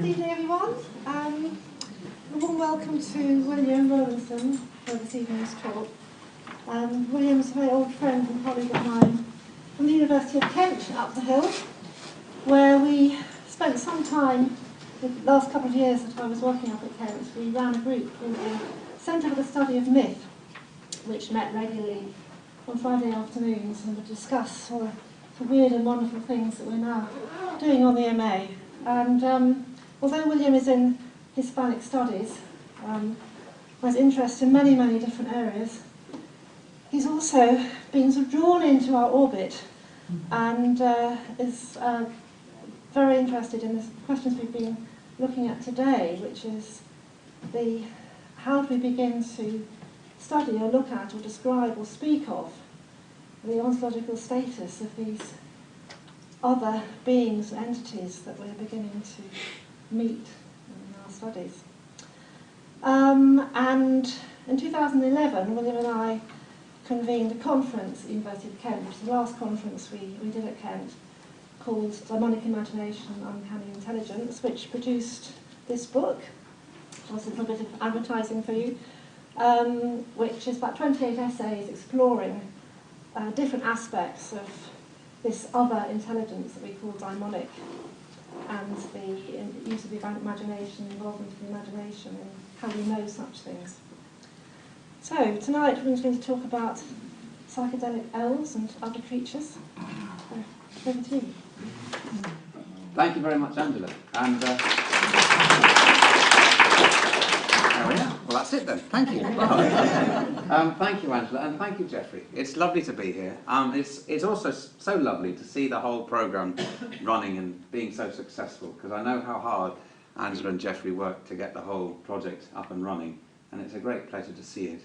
Good evening, everyone. A warm welcome to William Rowlandson for this evening's talk. William's a very old friend and colleague of mine from the University of Kent up the hill, where we spent some time, the last couple of years that I was working up at Kent. We ran a group called the Centre for the Study of Myth, which met regularly on Friday afternoons and would discuss all the weird and wonderful things that we're now doing on the MA. And although William is in Hispanic studies, has interest in many, many different areas, he's also been sort of drawn into our orbit and is very interested in the questions we've been looking at today, which is how do we begin to study or look at or describe or speak of the ontological status of these other beings, entities that we're beginning to meet in our studies. And in 2011, William and I convened a conference at the University of Kent, which is the last conference we did at Kent, called Demonic Imagination and Uncanny Intelligence, which produced this book, also a little bit of advertising for you, which is about 28 essays exploring different aspects of this other intelligence that we call daimonic, and the use of the imagination, involvement of the imagination, and how we know such things. So tonight we're going to talk about psychedelic elves and other creatures. So, over to you. Thank you very much, Angela. And there we are. Well, that's it then. Thank you. Thank you, Angela, and thank you, Jeffrey. It's lovely to be here. It's also so lovely to see the whole programme running and being so successful, because I know how hard Angela and Jeffrey worked to get the whole project up and running, and it's a great pleasure to see it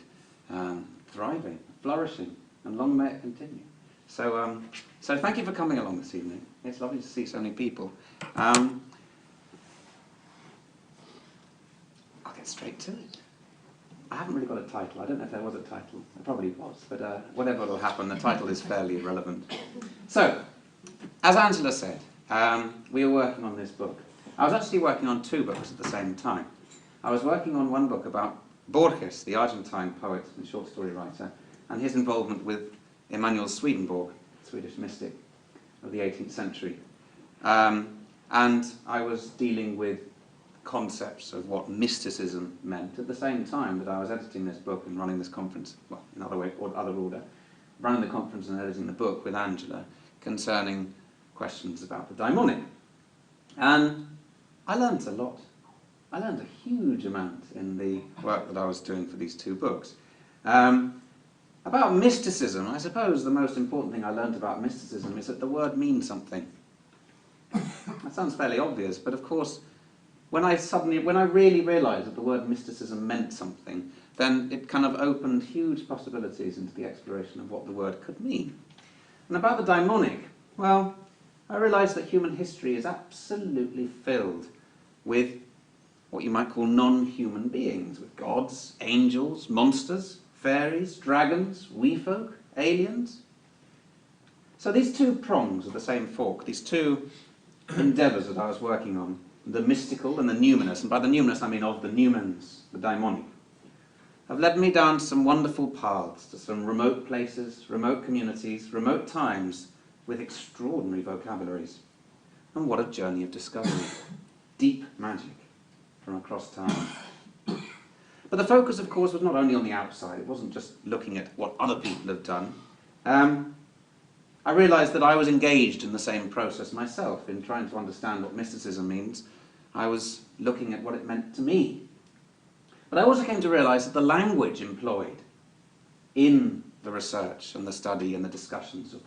thriving, flourishing, and long may it continue. So, so thank you for coming along this evening. It's lovely to see so many people. I'll get straight to it. I haven't really got a title. I don't know if there was a title. There probably was, but whatever will happen, the title is fairly irrelevant. So, as Angela said, we were working on this book. I was actually working on two books at the same time. I was working on one book about Borges, the Argentine poet and short story writer, and his involvement with Emanuel Swedenborg, Swedish mystic of the 18th century. And I was dealing with concepts of what mysticism meant at the same time that I was editing this book and running this conference, well, in other order, running the conference and editing the book with Angela concerning questions about the daimonic. And I learnt a lot. I learned a huge amount in the work that I was doing for these two books. About mysticism, I suppose the most important thing I learnt about mysticism is that the word means something. That sounds fairly obvious, but of course, when I really realised that the word mysticism meant something, then it kind of opened huge possibilities into the exploration of what the word could mean. And about the daimonic, well, I realised that human history is absolutely filled with what you might call non-human beings, with gods, angels, monsters, fairies, dragons, wee folk, aliens. So these two prongs of the same fork, these two endeavours that I was working on, the mystical and the numinous, and by the numinous I mean of the numens, the daimonic, have led me down some wonderful paths to some remote places, remote communities, remote times, with extraordinary vocabularies. And what a journey of discovery. Deep magic from across time. But the focus, of course, was not only on the outside. It wasn't just looking at what other people have done. I realised that I was engaged in the same process myself in trying to understand what mysticism means. I was looking at what it meant to me. But I also came to realise that the language employed in the research and the study and the discussions of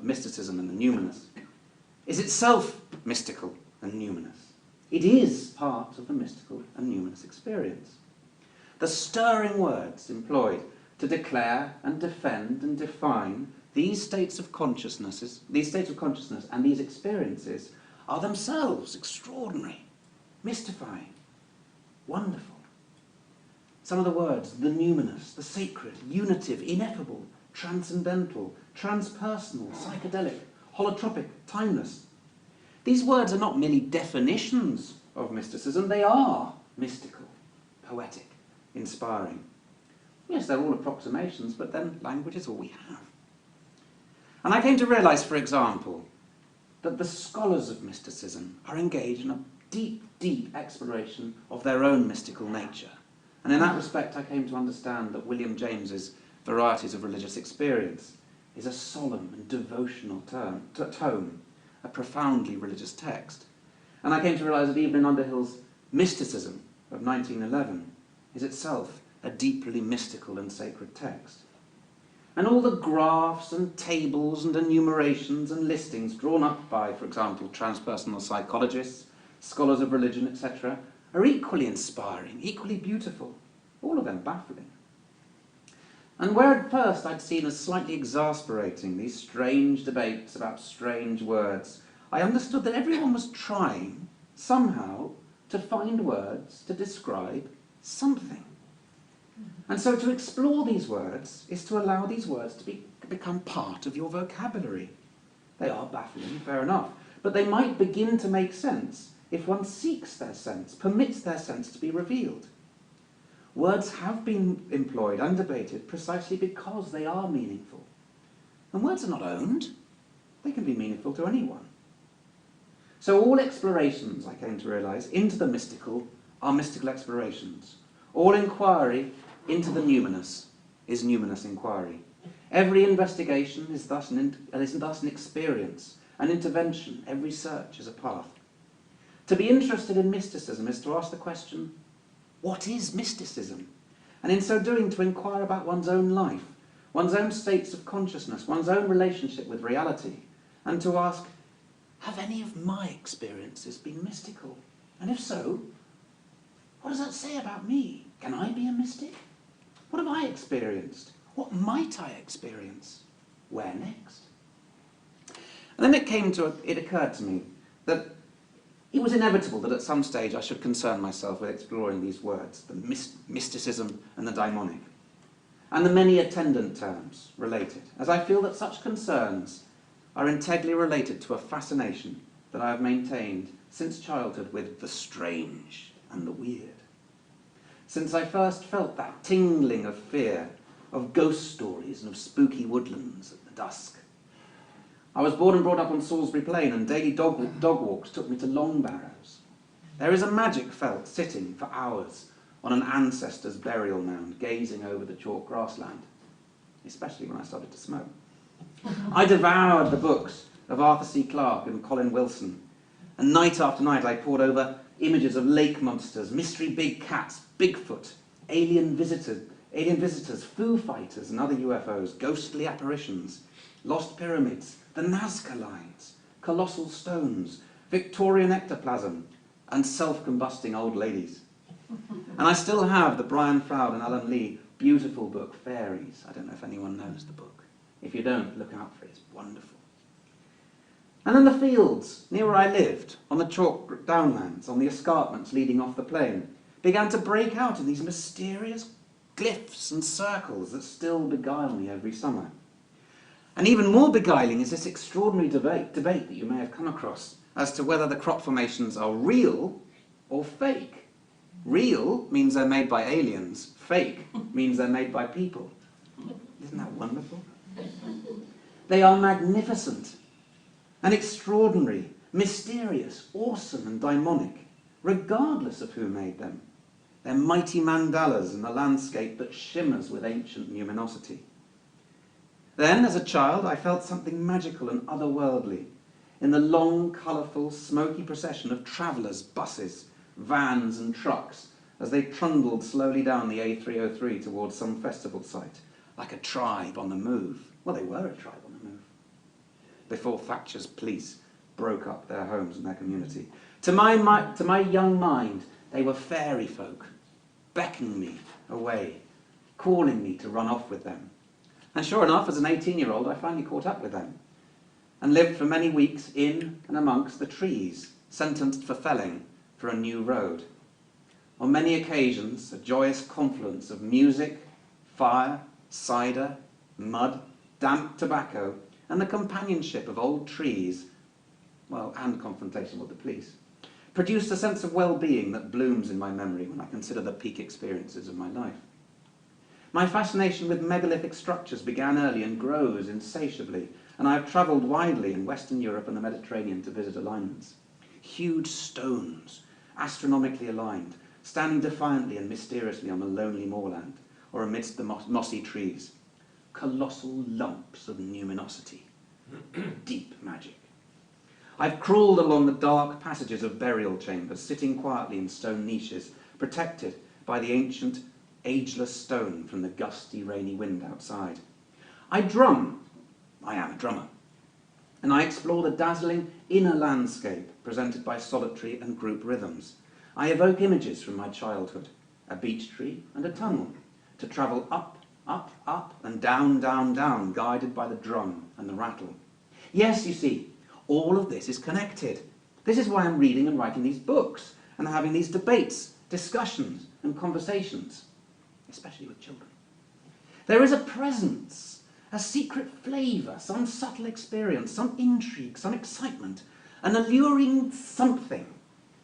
mysticism and the numinous is itself mystical and numinous. It is part of the mystical and numinous experience. The stirring words employed to declare and defend and define these states of consciousness and these experiences are themselves extraordinary, mystifying, wonderful. Some of the words, the numinous, the sacred, unitive, ineffable, transcendental, transpersonal, psychedelic, holotropic, timeless. These words are not merely definitions of mysticism. They are mystical, poetic, inspiring. Yes, they're all approximations, but then language is all we have. And I came to realise, for example, that the scholars of mysticism are engaged in a deep, deep exploration of their own mystical nature. And in that respect, I came to understand that William James's Varieties of Religious Experience is a solemn and devotional tome, a profoundly religious text. And I came to realise that even in Underhill's Mysticism of 1911 is itself a deeply mystical and sacred text. And all the graphs and tables and enumerations and listings drawn up by, for example, transpersonal psychologists, scholars of religion, etc., are equally inspiring, equally beautiful, all of them baffling. And where at first I'd seen as slightly exasperating these strange debates about strange words, I understood that everyone was trying, somehow, to find words to describe something. And so to explore these words is to allow these words to become part of your vocabulary. They are baffling, fair enough, but they might begin to make sense if one seeks their sense, permits their sense to be revealed. Words have been employed and debated precisely because they are meaningful. And words are not owned. They can be meaningful to anyone. So all explorations, I came to realise, into the mystical are mystical explorations. All inquiry into the numinous is numinous inquiry. Every investigation is thus an experience, an intervention. Every search is a path. To be interested in mysticism is to ask the question, what is mysticism? And in so doing, to inquire about one's own life, one's own states of consciousness, one's own relationship with reality, and to ask, have any of my experiences been mystical? And if so, what does that say about me? Can I be a mystic? What have I experienced? What might I experience? Where next? And then it occurred to me that it was inevitable that at some stage I should concern myself with exploring these words, the mysticism and the daimonic, and the many attendant terms related, as I feel that such concerns are integrally related to a fascination that I have maintained since childhood with the strange and the weird. Since I first felt that tingling of fear, of ghost stories and of spooky woodlands at the dusk. I was born and brought up on Salisbury Plain, and daily dog walks took me to Long Barrows. There is a magic felt sitting for hours on an ancestor's burial mound, gazing over the chalk grassland, especially when I started to smoke. I devoured the books of Arthur C. Clarke and Colin Wilson, and night after night I pored over images of lake monsters, mystery big cats, Bigfoot, alien visitors, Foo Fighters and other UFOs, ghostly apparitions, lost pyramids, the Nazca lines, colossal stones, Victorian ectoplasm, and self-combusting old ladies. And I still have the Brian Froud and Alan Lee beautiful book, Fairies. I don't know if anyone knows the book. If you don't, look out for it. It's wonderful. And in the fields, near where I lived, on the chalk downlands, on the escarpments leading off the plain, began to break out in these mysterious glyphs and circles that still beguile me every summer. And even more beguiling is this extraordinary debate that you may have come across as to whether the crop formations are real or fake. Real means they're made by aliens. Fake means they're made by people. Isn't that wonderful? They are magnificent and extraordinary, mysterious, awesome and daimonic, regardless of who made them. They're mighty mandalas in the landscape that shimmers with ancient luminosity. Then, as a child, I felt something magical and otherworldly in the long, colourful, smoky procession of travellers, buses, vans and trucks as they trundled slowly down the A303 towards some festival site, like a tribe on the move. Well, they were a tribe on the move, before Thatcher's police broke up their homes and their community. To my young mind, they were fairy folk, beckoning me away, calling me to run off with them. And sure enough, as an 18-year-old, I finally caught up with them and lived for many weeks in and amongst the trees, sentenced for felling for a new road. On many occasions, a joyous confluence of music, fire, cider, mud, damp tobacco, and the companionship of old trees, well, and confrontation with the police, produced a sense of well-being that blooms in my memory when I consider the peak experiences of my life. My fascination with megalithic structures began early and grows insatiably, and I have travelled widely in Western Europe and the Mediterranean to visit alignments. Huge stones, astronomically aligned, standing defiantly and mysteriously on a lonely moorland, or amidst the mossy trees. Colossal lumps of numinosity. Deep magic. I've crawled along the dark passages of burial chambers, sitting quietly in stone niches, protected by the ancient, ageless stone from the gusty, rainy wind outside. I drum. I am a drummer. And I explore the dazzling inner landscape presented by solitary and group rhythms. I evoke images from my childhood, a beech tree and a tunnel, to travel up, up, up, and down, down, down, guided by the drum and the rattle. Yes, you see, all of this is connected. This is why I'm reading and writing these books, and having these debates, discussions, and conversations, especially with children. There is a presence, a secret flavour, some subtle experience, some intrigue, some excitement, an alluring something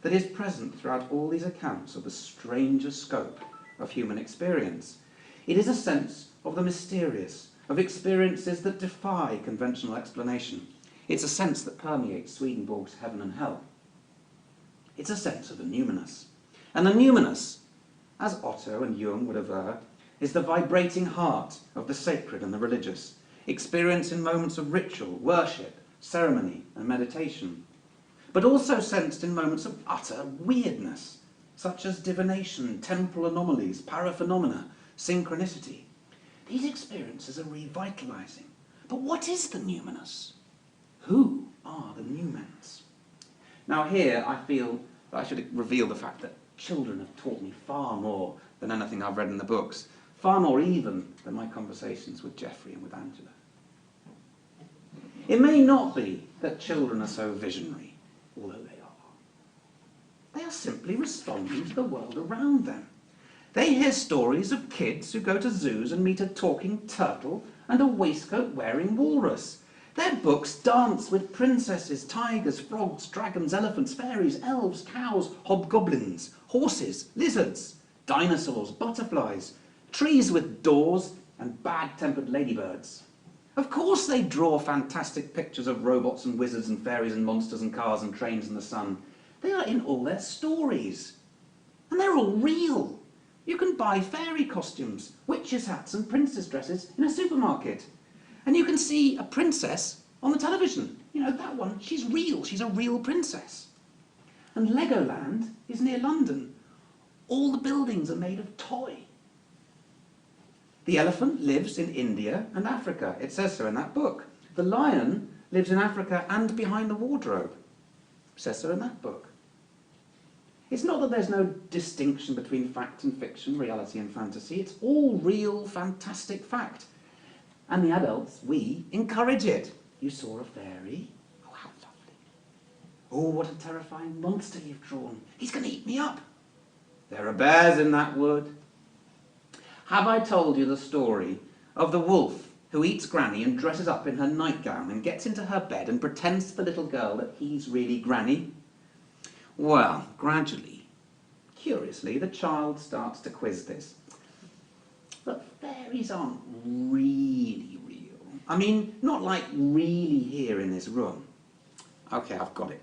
that is present throughout all these accounts of the stranger scope of human experience. It is a sense of the mysterious, of experiences that defy conventional explanation. It's a sense that permeates Swedenborg's heaven and hell. It's a sense of the numinous. And the numinous, as Otto and Jung would aver, is the vibrating heart of the sacred and the religious, experienced in moments of ritual, worship, ceremony, and meditation, but also sensed in moments of utter weirdness, such as divination, temporal anomalies, paraphenomena, synchronicity. These experiences are revitalizing. But what is the numinous? Who are the numens? Now here I feel that I should reveal the fact that children have taught me far more than anything I've read in the books, far more even than my conversations with Geoffrey and with Angela. It may not be that children are so visionary, although they are. They are simply responding to the world around them. They hear stories of kids who go to zoos and meet a talking turtle and a waistcoat-wearing walrus. Their books dance with princesses, tigers, frogs, dragons, elephants, fairies, elves, cows, hobgoblins, horses, lizards, dinosaurs, butterflies, trees with doors, and bad-tempered ladybirds. Of course they draw fantastic pictures of robots and wizards and fairies and monsters and cars and trains in the sun. They are in all their stories. And they're all real. You can buy fairy costumes, witches' hats and princess dresses in a supermarket. And you can see a princess on the television. You know, that one, she's real. She's a real princess. And Legoland is near London. All the buildings are made of toy. The elephant lives in India and Africa. It says so in that book. The lion lives in Africa and behind the wardrobe. It says so in that book. It's not that there's no distinction between fact and fiction, reality and fantasy. It's all real, fantastic fact. And the adults, we, encourage it. You saw a fairy? Oh, how lovely. Oh, what a terrifying monster you've drawn. He's going to eat me up. There are bears in that wood. Have I told you the story of the wolf who eats Granny and dresses up in her nightgown and gets into her bed and pretends to the little girl that he's really Granny? Well, gradually, curiously, the child starts to quiz this. But fairies aren't really real. I mean, not like really here in this room. Okay, I've got it.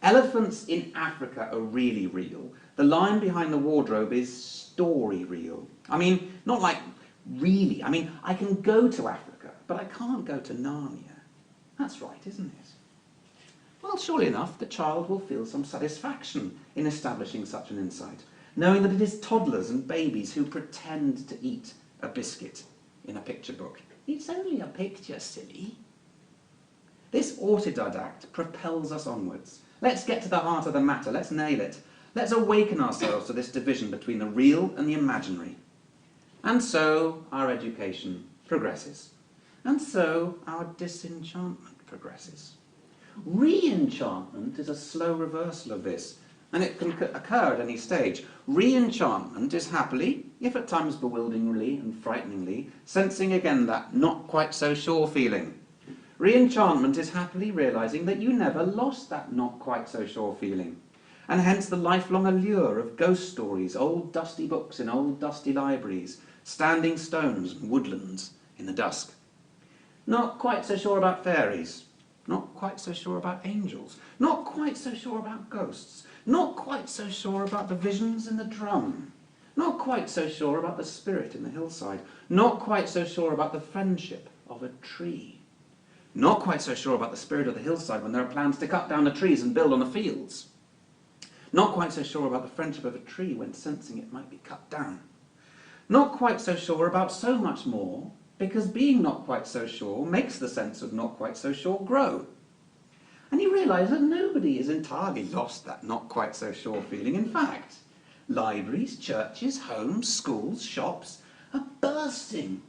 Elephants in Africa are really real. The lion behind the wardrobe is story real. I mean, not like really. I mean, I can go to Africa, but I can't go to Narnia. That's right, isn't it? Well, surely enough, the child will feel some satisfaction in establishing such an insight, knowing that it is toddlers and babies who pretend to eat a biscuit in a picture book. It's only a picture, silly. This autodidact propels us onwards. Let's get to the heart of the matter. Let's nail it. Let's awaken ourselves to this division between the real and the imaginary. And so our education progresses. And so our disenchantment progresses. Re-enchantment is a slow reversal of this, and it can occur at any stage. Re-enchantment is happily, if at times bewilderingly and frighteningly, sensing again that not quite so sure feeling. Re-enchantment is happily realising that you never lost that not quite so sure feeling. and hence the lifelong allure of ghost stories, old dusty books in old dusty libraries, standing stones and woodlands in the dusk. Not quite so sure about fairies, not quite so sure about angels, not quite so sure about ghosts, not quite so sure about the visions in the drum, not quite so sure about the spirit in the hillside, not quite so sure about the friendship of a tree, not quite so sure about the spirit of the hillside when there are plans to cut down the trees and build on the fields, not quite so sure about the friendship of a tree when sensing it might be cut down, not quite so sure about so much more, because being not quite so sure makes the sense of not quite so sure grow. And he realised that nobody has entirely lost that not quite so sure feeling. In fact, libraries, churches, homes, schools, shops are bursting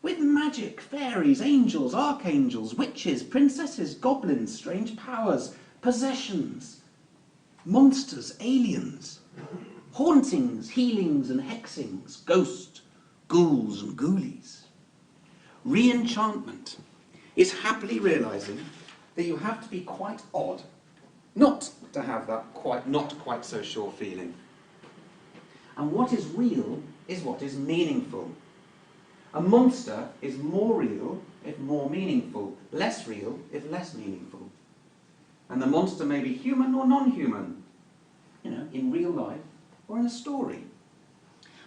with magic, fairies, angels, archangels, witches, princesses, goblins, strange powers, possessions, monsters, aliens, hauntings, healings and hexings, ghosts, ghouls and ghoulies. Re-enchantment is happily realising that you have to be quite odd not to have that not quite so sure feeling. And what is real is what is meaningful. A monster is more real if more meaningful, less real if less meaningful. And the monster may be human or non-human, in real life or in a story.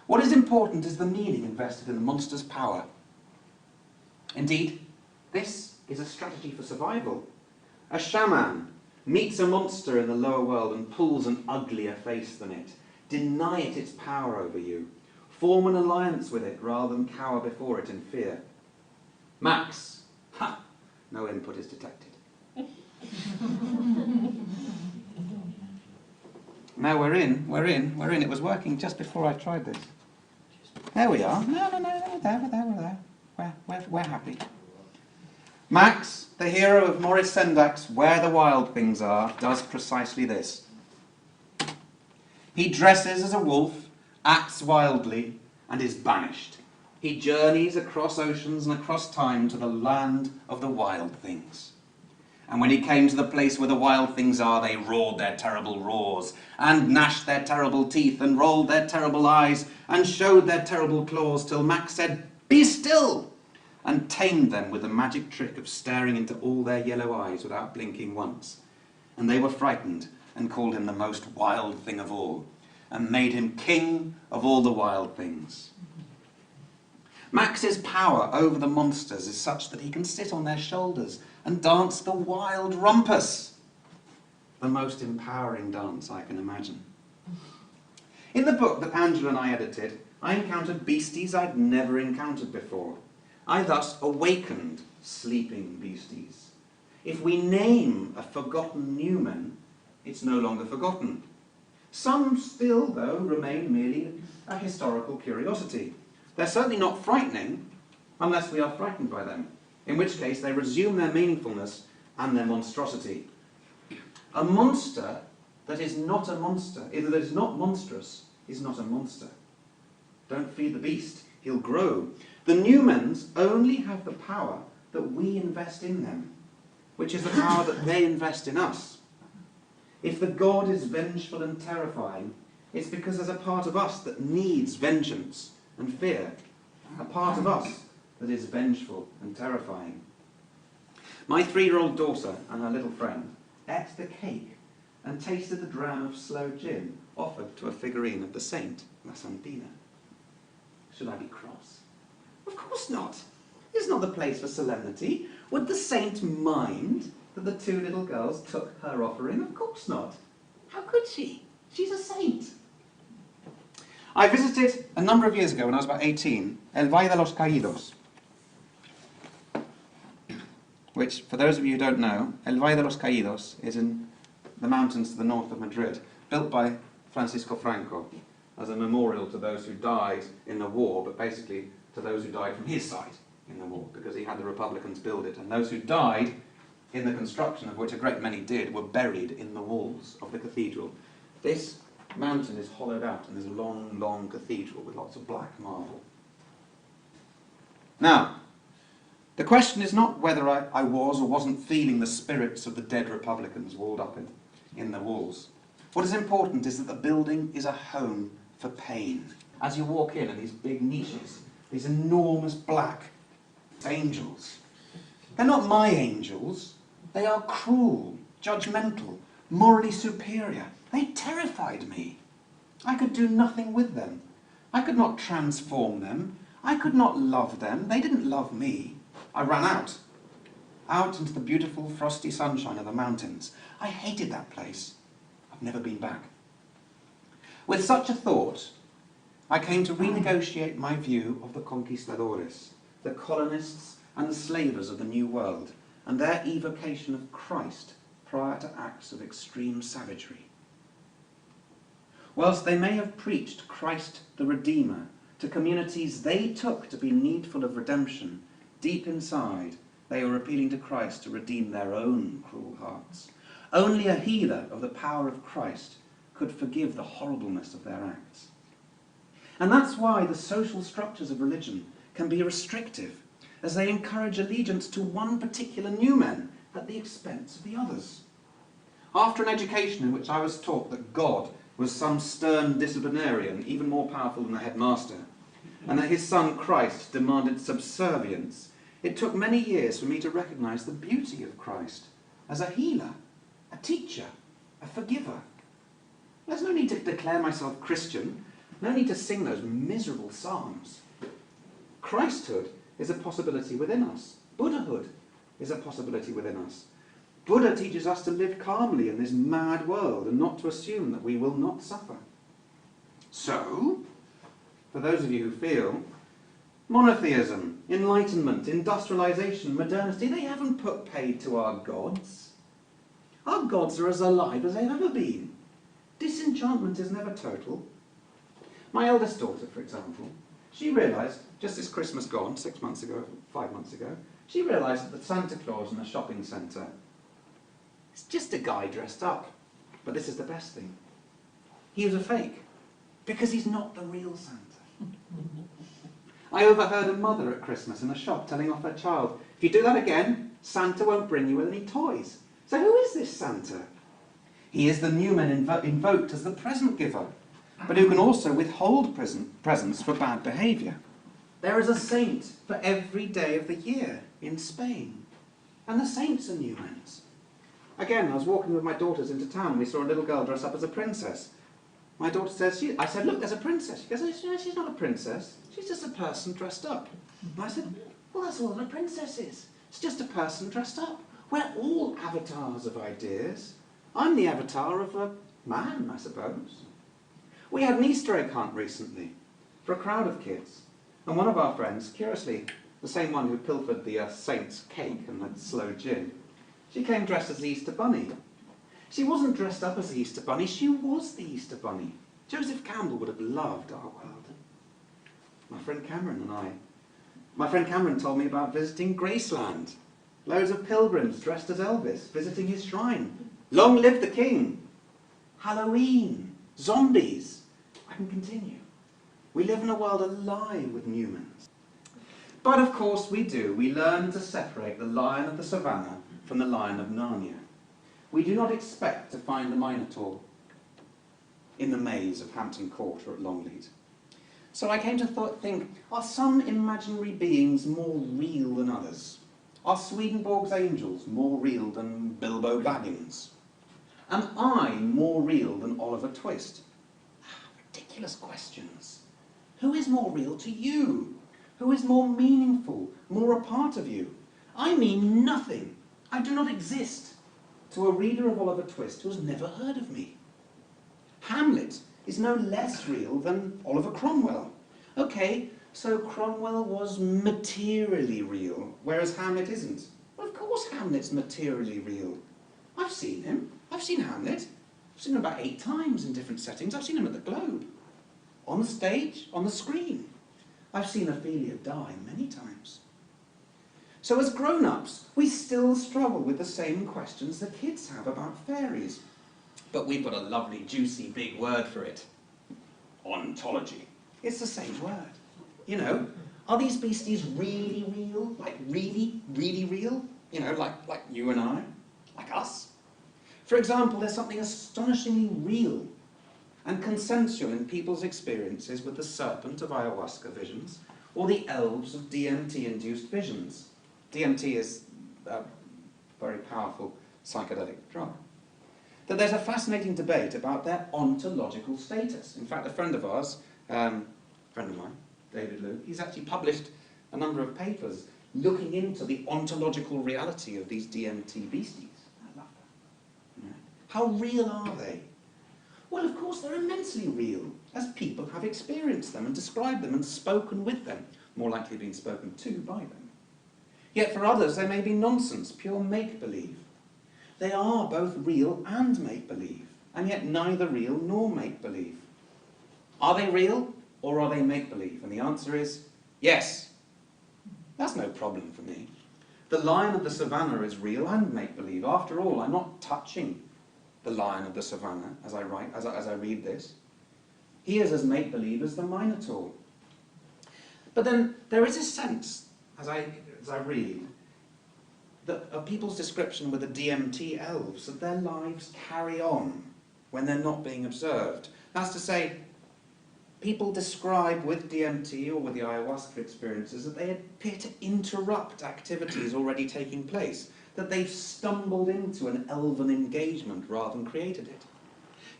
What is important is the meaning invested in the monster's power. Indeed, this is a strategy for survival. A shaman meets a monster in the lower world and pulls an uglier face than it. Deny it its power over you. Form an alliance with it rather than cower before it in fear. Max. Ha! No input is detected. Now we're in. It was working just before I tried this. There we are. No, we're there. We're happy. Max, the hero of Maurice Sendak's Where the Wild Things Are, does precisely this. He dresses as a wolf, acts wildly, and is banished. He journeys across oceans and across time to the land of the wild things. And when he came to the place where the wild things are, they roared their terrible roars, and gnashed their terrible teeth, and rolled their terrible eyes, and showed their terrible claws, till Max said, "Be still!" and tamed them with the magic trick of staring into all their yellow eyes without blinking once. And they were frightened, and called him the most wild thing of all, and made him king of all the wild things. Max's power over the monsters is such that he can sit on their shoulders and dance the wild rumpus, the most empowering dance I can imagine. In the book that Angela and I edited, I encountered beasties I'd never encountered before. I thus awakened sleeping beasties. If we name a forgotten Newman, it's no longer forgotten. Some still, though, remain merely a historical curiosity. They're certainly not frightening unless we are frightened by them, in which case they resume their meaningfulness and their monstrosity. A monster that is not a monster, that is not monstrous, is not a monster. Don't feed the beast, he'll grow. The Newmans only have the power that we invest in them, which is the power that they invest in us. If the god is vengeful and terrifying, it's because there's a part of us that needs vengeance and fear, a part of us that is vengeful and terrifying. My 3-year-old daughter and her little friend ate the cake and tasted the dram of sloe gin offered to a figurine of the saint, La Santina. Should I be cross? Of course not. This is not the place for solemnity. Would the saint mind that the 2 little girls took her offering? Of course not. How could she? She's a saint. I visited a number of years ago, when I was about 18, El Valle de los Caídos, which, for those of you who don't know, El Valle de los Caídos is in the mountains to the north of Madrid, built by Francisco Franco as a memorial to those who died in the war, but basically to those who died from his side in the war, because he had the Republicans build it, and those who died in the construction, of which a great many did, were buried in the walls of the cathedral. This mountain is hollowed out, and there's a long, long cathedral with lots of black marble. Now, the question is not whether I was or wasn't feeling the spirits of the dead Republicans walled up in the walls. What is important is that the building is a home for pain. As you walk in these big niches, these enormous black angels, they're not my angels. They are cruel, judgmental, morally superior. They terrified me. I could do nothing with them. I could not transform them. I could not love them. They didn't love me. I ran out into the beautiful frosty sunshine of the mountains. I hated that place. I've never been back. With such a thought, I came to renegotiate my view of the conquistadores, the colonists and the slavers of the New World, and their evocation of Christ prior to acts of extreme savagery. Whilst they may have preached Christ the Redeemer to communities they took to be needful of redemption, deep inside they were appealing to Christ to redeem their own cruel hearts. Only a healer of the power of Christ could forgive the horribleness of their acts. And that's why the social structures of religion can be restrictive, as they encourage allegiance to one particular numen at the expense of the others. After an education in which I was taught that God was some stern disciplinarian, even more powerful than the headmaster, and that his son Christ demanded subservience, it took many years for me to recognise the beauty of Christ as a healer, a teacher, a forgiver. There's no need to declare myself Christian, no need to sing those miserable psalms. Christhood is a possibility within us. Buddhahood is a possibility within us. Buddha teaches us to live calmly in this mad world and not to assume that we will not suffer. So, for those of you who feel, monotheism, enlightenment, industrialization, modernity, they haven't put paid to our gods. Our gods are as alive as they've ever been. Disenchantment is never total. My eldest daughter, for example, she realised, just this Christmas gone, 6 months ago, 5 months ago, she realised that the Santa Claus in the shopping centre is just a guy dressed up. But this is the best thing. He was a fake, because he's not the real Santa. I overheard a mother at Christmas in a shop telling off her child, if you do that again, Santa won't bring you any toys. So who is this Santa? He is the numen invoked as the present giver, but who can also withhold presents for bad behaviour. There is a saint for every day of the year in Spain, and the saints are numens. Again, I was walking with my daughters into town and we saw a little girl dress up as a princess. My daughter says, I said, look, there's a princess. She goes, no, she's not a princess. She's just a person dressed up. And I said, well, that's all that a princess is. It's just a person dressed up. We're all avatars of ideas. I'm the avatar of a man, I suppose. We had an Easter egg hunt recently for a crowd of kids. And one of our friends, curiously, the same one who pilfered the saint's cake and the slow gin, she came dressed as the Easter Bunny. She wasn't dressed up as the Easter Bunny, she was the Easter Bunny. Joseph Campbell would have loved our world. My friend Cameron told me about visiting Graceland. Loads of pilgrims dressed as Elvis, visiting his shrine. Long live the king! Halloween! Zombies! I can continue. We live in a world alive with numens. But of course we do. We learn to separate the lion of the savannah from the lion of Narnia. We do not expect to find the Minotaur in the maze of Hampton Court or at Longleat. So I came to think, are some imaginary beings more real than others? Are Swedenborg's angels more real than Bilbo Baggins? Am I more real than Oliver Twist? Ridiculous questions. Who is more real to you? Who is more meaningful, more a part of you? I mean nothing. I do not exist to a reader of Oliver Twist who has never heard of me. Hamlet is no less real than Oliver Cromwell. Okay, so Cromwell was materially real, whereas Hamlet isn't. Well, of course Hamlet's materially real. I've seen him. I've seen Hamlet. I've seen him about 8 times in different settings. I've seen him at the Globe. On the stage, on the screen. I've seen Ophelia die many times. So as grown-ups, we still struggle with the same questions the kids have about fairies. But we've got a lovely, juicy, big word for it. Ontology. It's the same word. You know, are these beasties really real? Like really, really real? You know, like you and I? Like us? For example, there's something astonishingly real and consensual in people's experiences with the serpent of ayahuasca visions or the elves of DMT-induced visions. DMT is a very powerful psychedelic drug. That there's a fascinating debate about their ontological status. In fact, a friend of ours, friend of mine, David Liu, he's actually published a number of papers looking into the ontological reality of these DMT beasties. I love that. You know, how real are they? Well, of course, they're immensely real, as people have experienced them and described them and spoken with them, more likely being spoken to by them. Yet for others, they may be nonsense, pure make-believe. They are both real and make-believe, and yet neither real nor make-believe. Are they real, or are they make-believe? And the answer is yes. That's no problem for me. The lion of the savannah is real and make-believe. After all, I'm not touching the lion of the savannah as I read this. He is as make-believe as the Minotaur. But then there is a sense, as I read, that of people's description with the DMT elves, that their lives carry on when they're not being observed. That's to say, people describe with DMT or with the ayahuasca experiences that they appear to interrupt activities already taking place, that they've stumbled into an elven engagement rather than created it.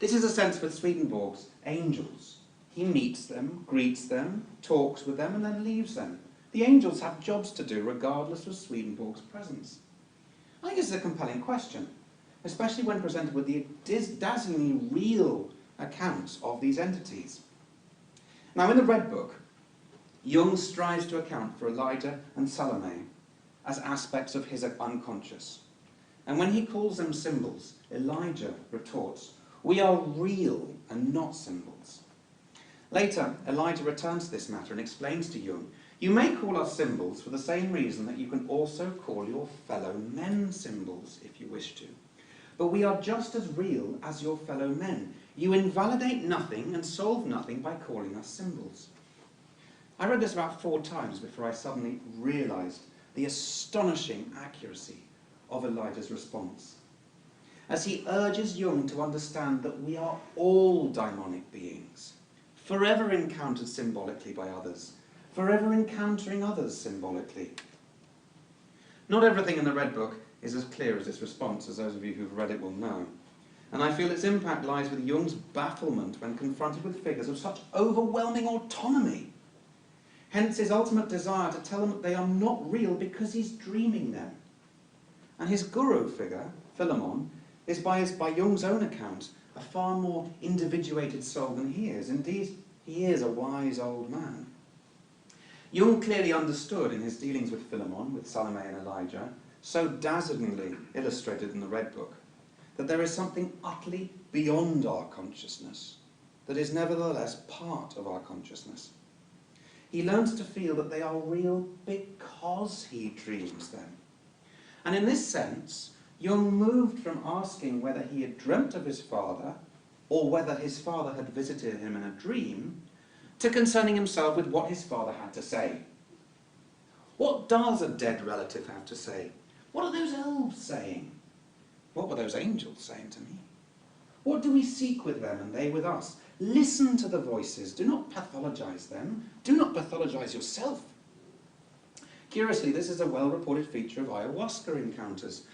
This is a sense with Swedenborg's angels. He meets them, greets them, talks with them, and then leaves them. The angels have jobs to do regardless of Swedenborg's presence. I think this is a compelling question, especially when presented with the dazzlingly real accounts of these entities. Now, in the Red Book, Jung strives to account for Elijah and Salome as aspects of his unconscious. And when he calls them symbols, Elijah retorts, "We are real and not symbols." Later, Elijah returns to this matter and explains to Jung, "You may call us symbols for the same reason that you can also call your fellow men symbols if you wish to. But we are just as real as your fellow men. You invalidate nothing and solve nothing by calling us symbols." I read this about 4 times before I suddenly realized the astonishing accuracy of Elijah's response, as he urges Jung to understand that we are all daimonic beings, forever encountered symbolically by others, forever encountering others symbolically. Not everything in the Red Book is as clear as this response, as those of you who've read it will know. And I feel its impact lies with Jung's bafflement when confronted with figures of such overwhelming autonomy. Hence his ultimate desire to tell them that they are not real because he's dreaming them. And his guru figure, Philemon, is by Jung's own account a far more individuated soul than he is. Indeed, he is a wise old man. Jung clearly understood in his dealings with Philemon, with Salome and Elijah, so dazzlingly illustrated in the Red Book, that there is something utterly beyond our consciousness that is nevertheless part of our consciousness. He learns to feel that they are real because he dreams them. And in this sense, Jung moved from asking whether he had dreamt of his father or whether his father had visited him in a dream, to concerning himself with what his father had to say. What does a dead relative have to say? What are those elves saying? What were those angels saying to me? What do we seek with them and they with us? Listen to the voices. Do not pathologize them. Do not pathologize yourself. Curiously, this is a well-reported feature of ayahuasca encounters.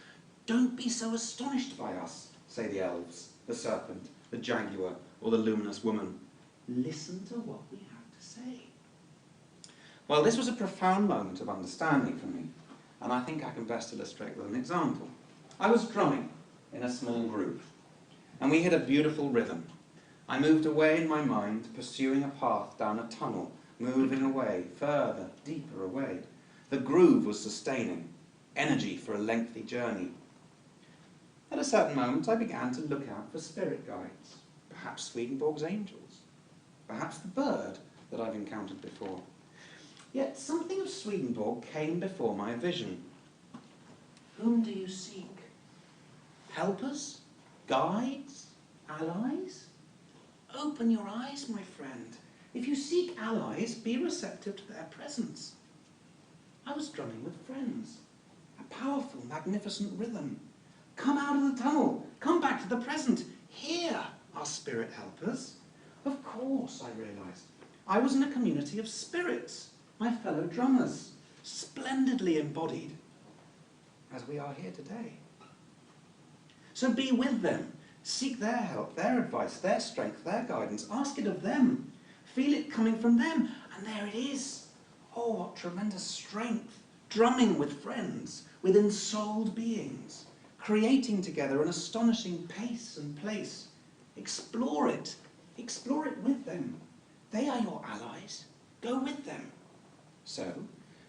Don't be so astonished by us, say the elves, the serpent, the jaguar, or the luminous woman. Listen to what we have to say. Well, this was a profound moment of understanding for me, and I think I can best illustrate with an example. I was drumming in a small group, and we hit a beautiful rhythm. I moved away in my mind, pursuing a path down a tunnel, moving away, further, deeper away. The groove was sustaining, energy for a lengthy journey. At a certain moment, I began to look out for spirit guides, perhaps Swedenborg's angels, perhaps the bird that I've encountered before. Yet something of Swedenborg came before my vision. Whom do you seek? Helpers? Guides? Allies? Open your eyes, my friend. If you seek allies, be receptive to their presence. I was drumming with friends. A powerful, magnificent rhythm. Come out of the tunnel. Come back to the present. Here are spirit helpers. Of course, I realised. I was in a community of spirits, my fellow drummers, splendidly embodied, as we are here today. So be with them. Seek their help, their advice, their strength, their guidance. Ask it of them. Feel it coming from them. And there it is. Oh, what tremendous strength. Drumming with friends, with ensouled beings, creating together an astonishing pace and place. Explore it. Explore it with them. They are your allies. Go with them. So,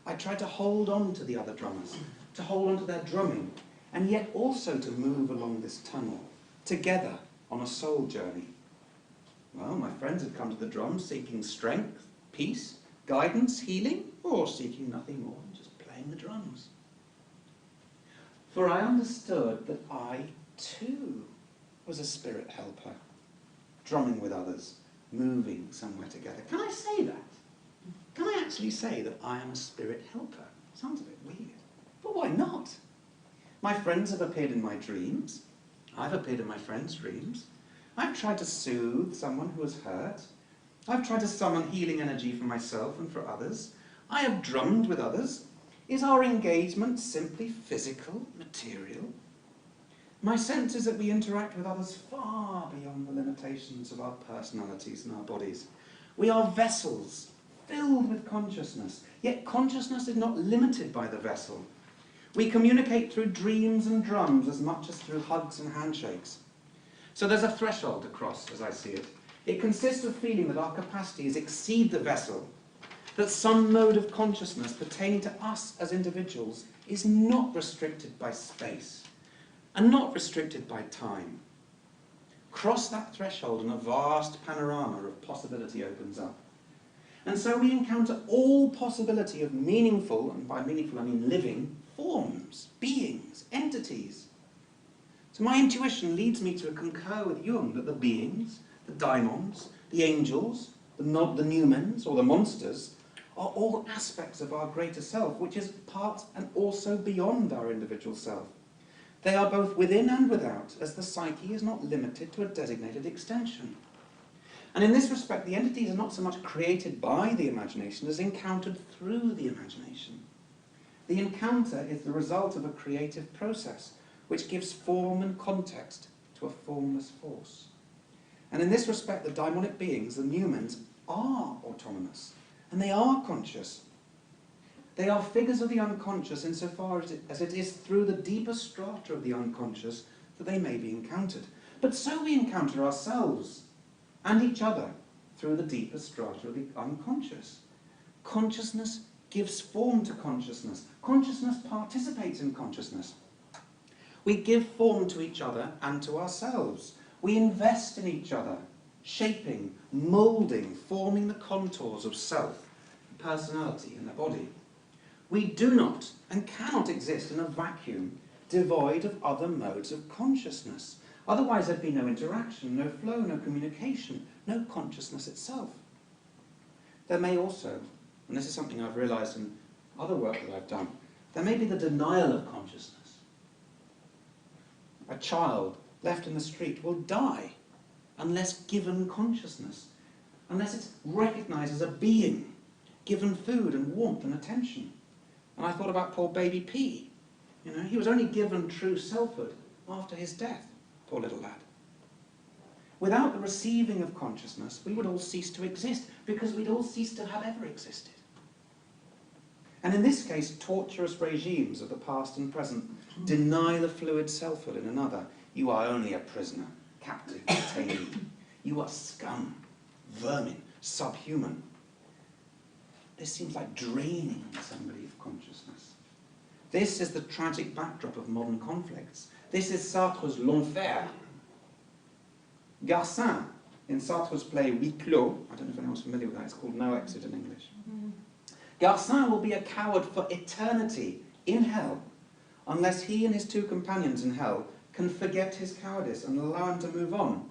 I tried to hold on to the other drummers, to hold on to their drumming, and yet also to move along this tunnel, together on a soul journey. Well, my friends had come to the drums seeking strength, peace, guidance, healing, or seeking nothing more than just playing the drums. For I understood that I, too, was a spirit helper, drumming with others, moving somewhere together. Can I say that? Can I actually say that I am a spirit helper? Sounds a bit weird, but why not? My friends have appeared in my dreams. I've appeared in my friends' dreams. I've tried to soothe someone who was hurt. I've tried to summon healing energy for myself and for others. I have drummed with others. Is our engagement simply physical, material? My sense is that we interact with others far beyond the limitations of our personalities and our bodies. We are vessels filled with consciousness, yet consciousness is not limited by the vessel. We communicate through dreams and drums as much as through hugs and handshakes. So there's a threshold to cross, as I see it. It consists of feeling that our capacities exceed the vessel, that some mode of consciousness pertaining to us as individuals is not restricted by space and not restricted by time. Cross that threshold and a vast panorama of possibility opens up. And so we encounter all possibility of meaningful, and by meaningful I mean living, forms, beings, entities. So my intuition leads me to concur with Jung that the beings, the daimons, the angels, the numens, or the monsters, are all aspects of our greater self, which is part and also beyond our individual self. They are both within and without, as the psyche is not limited to a designated extension. And in this respect, the entities are not so much created by the imagination as encountered through the imagination. The encounter is the result of a creative process, which gives form and context to a formless force. And in this respect, the daimonic beings, the numens, are autonomous, and they are conscious. They are figures of the unconscious insofar as it is through the deeper strata of the unconscious that they may be encountered. But so we encounter ourselves and each other through the deeper strata of the unconscious. Consciousness gives form to consciousness. Consciousness participates in consciousness. We give form to each other and to ourselves. We invest in each other, shaping, moulding, forming the contours of self, personality, and the body. We do not and cannot exist in a vacuum devoid of other modes of consciousness. Otherwise there'd be no interaction, no flow, no communication, no consciousness itself. There may also, and this is something I've realised in other work that I've done, there may be the denial of consciousness. A child left in the street will die unless given consciousness, unless it's recognised as a being, given food and warmth and attention. And I thought about poor baby P. You know, he was only given true selfhood after his death, poor little lad. Without the receiving of consciousness, we would all cease to exist, because we'd all cease to have ever existed. And in this case, torturous regimes of the past and present deny the fluid selfhood in another. You are only a prisoner, captive, detainee. You are scum, vermin, subhuman. This seems like draining somebody of consciousness. This is the tragic backdrop of modern conflicts. This is Sartre's L'Enfer. Garcin, in Sartre's play Huis Clos, I don't know if anyone's familiar with that, it's called No Exit in English. Garcin will be a coward for eternity in hell, unless he and his two companions in hell can forget his cowardice and allow him to move on,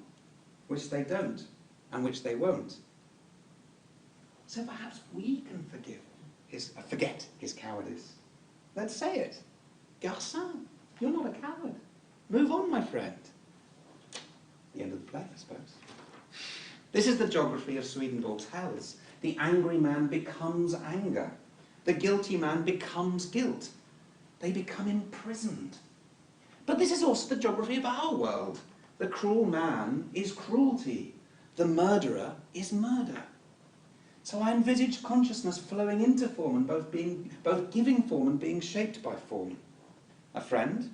which they don't, and which they won't. So perhaps we can forget his cowardice. Let's say it. Garcin, you're not a coward. Move on, my friend. The end of the play, I suppose. This is the geography of Swedenborg's hells. The angry man becomes anger. The guilty man becomes guilt. They become imprisoned. But this is also the geography of our world. The cruel man is cruelty. The murderer is murder. So I envisage consciousness flowing into form and both giving form and being shaped by form. A friend,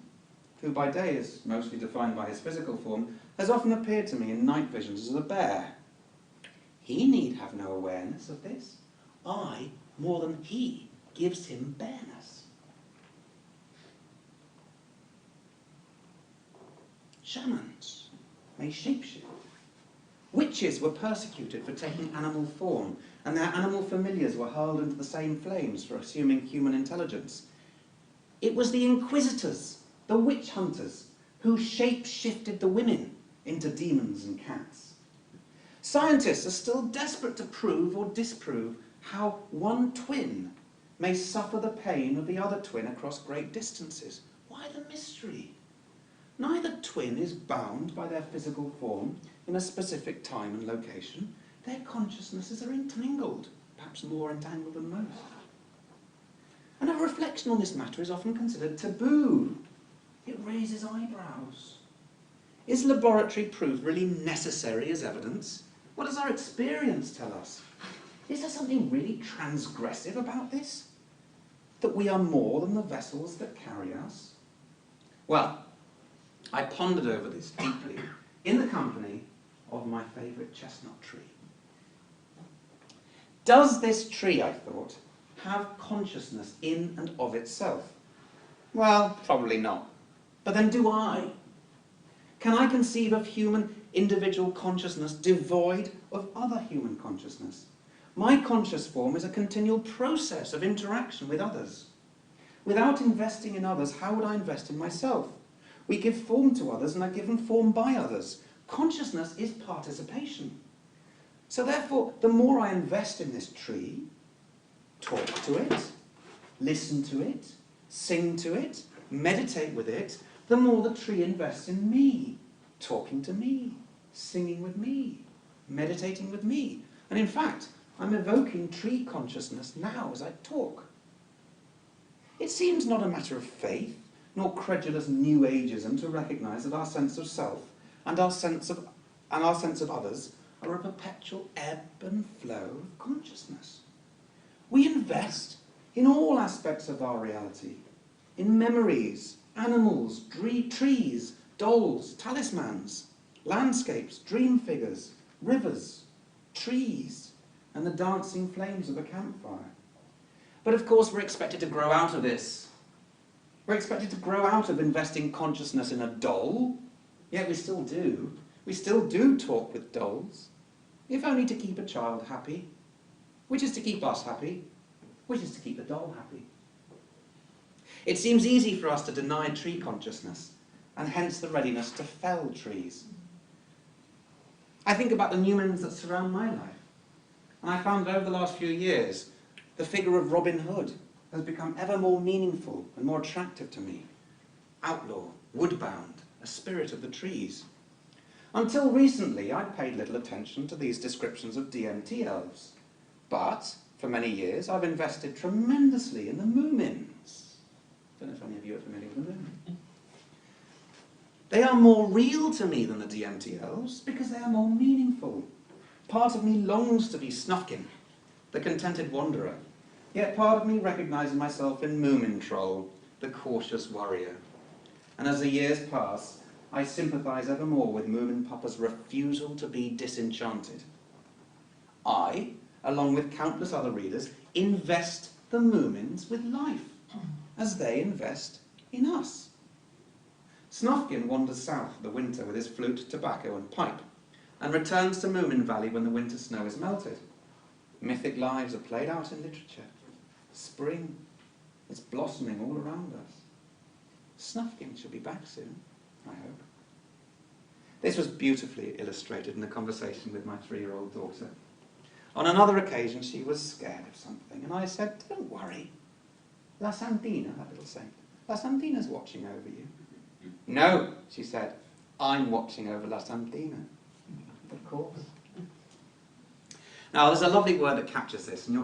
who by day is mostly defined by his physical form, has often appeared to me in night visions as a bear. He need have no awareness of this. I, more than he, gives him bareness. Shamans may shapeshift. Witches were persecuted for taking animal form, and their animal familiars were hurled into the same flames for assuming human intelligence. It was the inquisitors, the witch hunters, who shape-shifted the women into demons and cats. Scientists are still desperate to prove or disprove how one twin may suffer the pain of the other twin across great distances. Why the mystery? Neither twin is bound by their physical form in a specific time and location. Their consciousnesses are entangled, perhaps more entangled than most. And a reflection on this matter is often considered taboo. It raises eyebrows. Is laboratory proof really necessary as evidence? What does our experience tell us? Is there something really transgressive about this? That we are more than the vessels that carry us? Well, I pondered over this deeply in the company of my favourite chestnut tree. Does this tree, I thought, have consciousness in and of itself? Well, probably not. But then do I? Can I conceive of human individual consciousness devoid of other human consciousness? My conscious form is a continual process of interaction with others. Without investing in others, how would I invest in myself? We give form to others and are given form by others. Consciousness is participation. So therefore, the more I invest in this tree, talk to it, listen to it, sing to it, meditate with it, the more the tree invests in me, talking to me, singing with me, meditating with me. And in fact, I'm evoking tree consciousness now as I talk. It seems not a matter of faith, nor credulous New Ageism to recognise that our sense of self and our sense of others are a perpetual ebb and flow of consciousness. We invest in all aspects of our reality, in memories, animals, trees, dolls, talismans, landscapes, dream figures, rivers, trees, and the dancing flames of a campfire. But of course we're expected to grow out of this. We're expected to grow out of investing consciousness in a doll, yet we still do. We still do talk with dolls, if only to keep a child happy. Which is to keep us happy? Which is to keep the doll happy? It seems easy for us to deny tree consciousness, and hence the readiness to fell trees. I think about the Newmans that surround my life, and I found that over the last few years, the figure of Robin Hood has become ever more meaningful and more attractive to me. Outlaw, woodbound, a spirit of the trees. Until recently, I'd paid little attention to these descriptions of DMT elves. But, for many years, I've invested tremendously in the Moomins. I don't know if any of you are familiar with the Moomin. They are more real to me than the DMT elves because they are more meaningful. Part of me longs to be Snufkin, the contented wanderer, yet part of me recognises myself in Moomin Troll, the cautious warrior. And as the years pass, I sympathise ever more with Moomin Papa's refusal to be disenchanted. I, along with countless other readers, invest the Moomins with life, as they invest in us. Snufkin wanders south for the winter with his flute, tobacco and pipe, and returns to Moomin Valley when the winter snow is melted. Mythic lives are played out in literature. Spring, it's blossoming all around us. Snufkin should be back soon, I hope. This was beautifully illustrated in a conversation with my 3-year-old daughter. On another occasion, she was scared of something, and I said, "Don't worry. La Santina," that little saint, "La Santina's watching over you. No, she said, I'm watching over La Santina. Of course. Now, there's a lovely word that captures this, and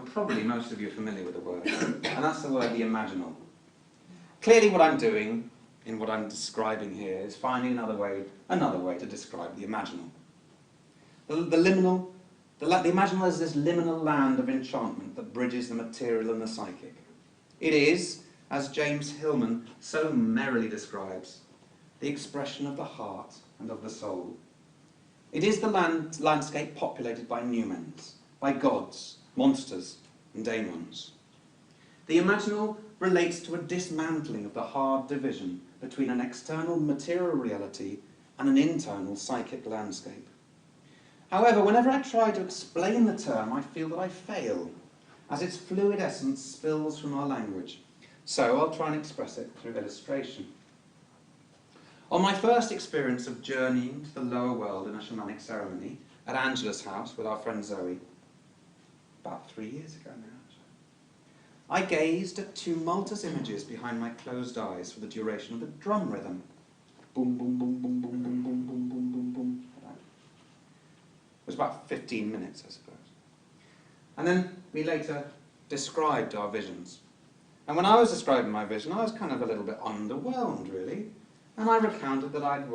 most of you are familiar with the word, and that's the word the imaginal. Clearly what I'm doing, in what I'm describing here, is finding another way to describe the imaginal. The imaginal is this liminal land of enchantment that bridges the material and the psychic. It is, as James Hillman so merrily describes, the expression of the heart and of the soul. It is the landscape populated by numens, by gods, monsters, and daemons. The imaginal relates to a dismantling of the hard division between an external material reality and an internal psychic landscape. However, whenever I try to explain the term, I feel that I fail, as its fluid essence spills from our language. So I'll try and express it through illustration. On my first experience of journeying to the lower world in a shamanic ceremony at Angela's house with our friend Zoe, about 3 years ago now, I gazed at tumultuous images behind my closed eyes for the duration of the drum rhythm. Boom, boom, boom, boom, boom, boom, boom, boom, boom, boom, boom. It was about 15 minutes, I suppose. And then we later described our visions. And when I was describing my vision, I was kind of a little bit underwhelmed, really. And I recounted that I'd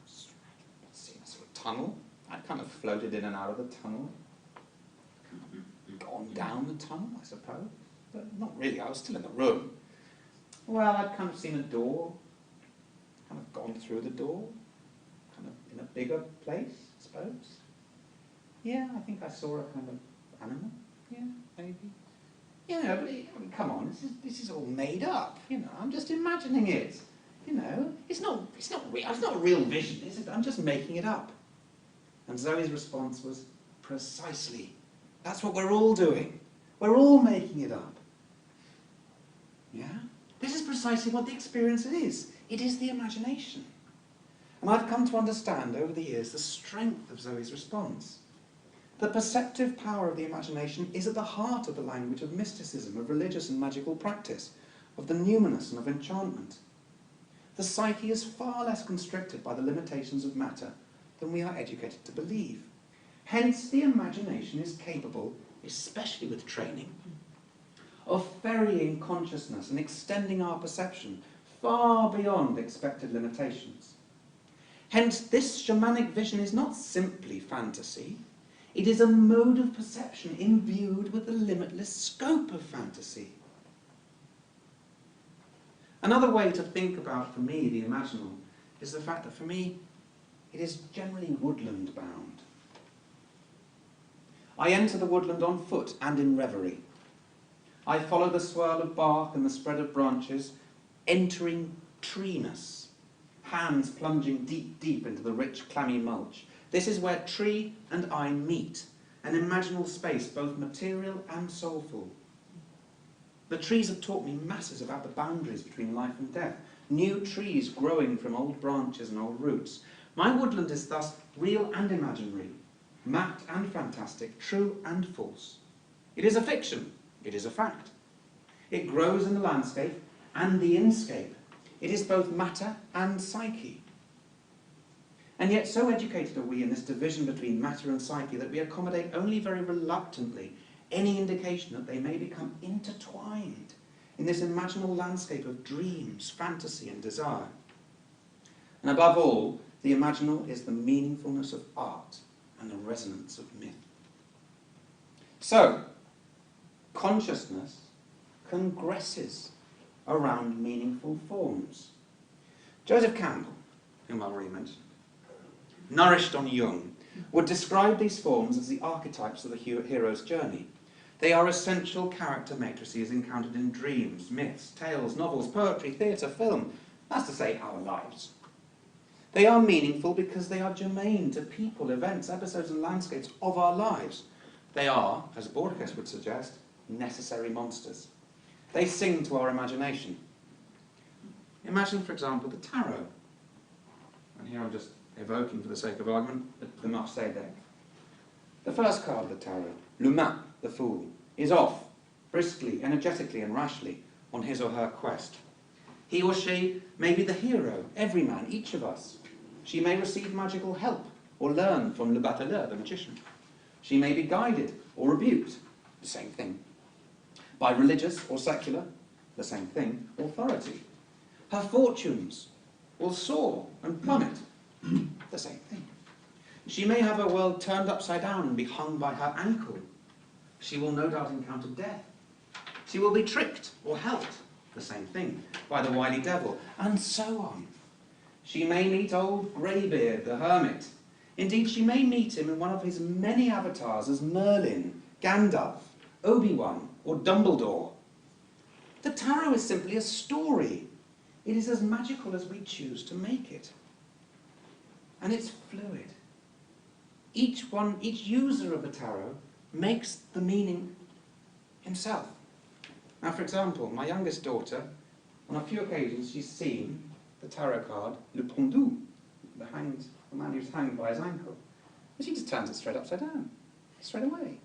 seen a sort of tunnel. I'd kind of floated in and out of the tunnel. Gone down the tunnel, I suppose. But not really, I was still in the room. Well, I'd kind of seen a door, kind of gone through the door, kind of in a bigger place, I suppose. Yeah, I think I saw a kind of animal. Yeah, maybe. You know, but I mean, come on, this is all made up. You know, I'm just imagining it. You know, it's not a real vision, is it? I'm just making it up. And Zoe's response was, precisely. That's what we're all doing. We're all making it up. Yeah? This is precisely what the experience is. It is the imagination. And I've come to understand over the years the strength of Zoe's response. The perceptive power of the imagination is at the heart of the language of mysticism, of religious and magical practice, of the numinous and of enchantment. The psyche is far less constricted by the limitations of matter than we are educated to believe. Hence, the imagination is capable, especially with training, of ferrying consciousness and extending our perception far beyond expected limitations. Hence, this shamanic vision is not simply fantasy. It is a mode of perception imbued with the limitless scope of fantasy. Another way to think about, for me, the imaginal is the fact that, for me, it is generally woodland bound. I enter the woodland on foot and in reverie. I follow the swirl of bark and the spread of branches, entering treeness, hands plunging deep, deep into the rich, clammy mulch. This is where tree and I meet, an imaginal space, both material and soulful. The trees have taught me masses about the boundaries between life and death, new trees growing from old branches and old roots. My woodland is thus real and imaginary, mapped and fantastic, true and false. It is a fiction, it is a fact. It grows in the landscape and the inscape. It is both matter and psyche. And yet so educated are we in this division between matter and psyche that we accommodate only very reluctantly any indication that they may become intertwined in this imaginal landscape of dreams, fantasy and desire. And above all, the imaginal is the meaningfulness of art and the resonance of myth. So, consciousness congresses around meaningful forms. Joseph Campbell, whom I already mentioned, nourished on Jung, would describe these forms as the archetypes of the hero's journey. They are essential character matrices encountered in dreams, myths, tales, novels, poetry, theatre, film, that's to say, our lives. They are meaningful because they are germane to people, events, episodes and landscapes of our lives. They are, as Borges would suggest, necessary monsters. They sing to our imagination. Imagine, for example, the tarot. And here I'm just evoking, for the sake of argument, the Marseille deck. The first card of the tarot, l'humain, the fool, is off, briskly, energetically and rashly, on his or her quest. He or she may be the hero, every man, each of us. She may receive magical help or learn from le bateleur, the magician. She may be guided or rebuked, the same thing. By religious or secular, the same thing, authority. Her fortunes will soar and plummet, the same thing. She may have her world turned upside down and be hung by her ankle. She will no doubt encounter death. She will be tricked or helped, the same thing, by the wily devil, and so on. She may meet old Greybeard, the hermit. Indeed, she may meet him in one of his many avatars as Merlin, Gandalf, Obi-Wan, or Dumbledore. The tarot is simply a story. It is as magical as we choose to make it. And it's fluid. Each user of the tarot makes the meaning himself. Now, for example, my youngest daughter, on a few occasions, she's seen the tarot card, Le Pendu, the man who's hanged by his ankle. And she just turns it straight upside down, straight away.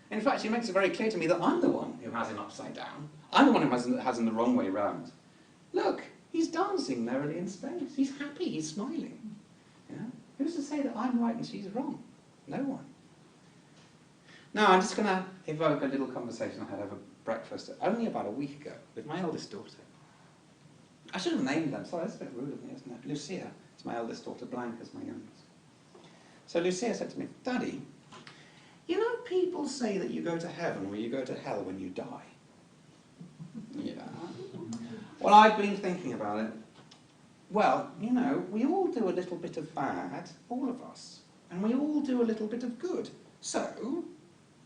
In fact, she makes it very clear to me that I'm the one who has him upside down. I'm the one who has him the wrong way round. Look, he's dancing merrily in space. He's happy, he's smiling. Yeah? Who's to say that I'm right and she's wrong? No one. Now, I'm just going to evoke a little conversation I had over breakfast only about a week ago with my eldest daughter. I should have named them. Sorry, that's a bit rude of me, isn't it? Lucia is my eldest daughter, Blanca's my youngest. So Lucia said to me, Daddy, you know people say that you go to heaven or you go to hell when you die? Yeah. Well, I've been thinking about it. Well, you know, we all do a little bit of bad, all of us, and we all do a little bit of good. So,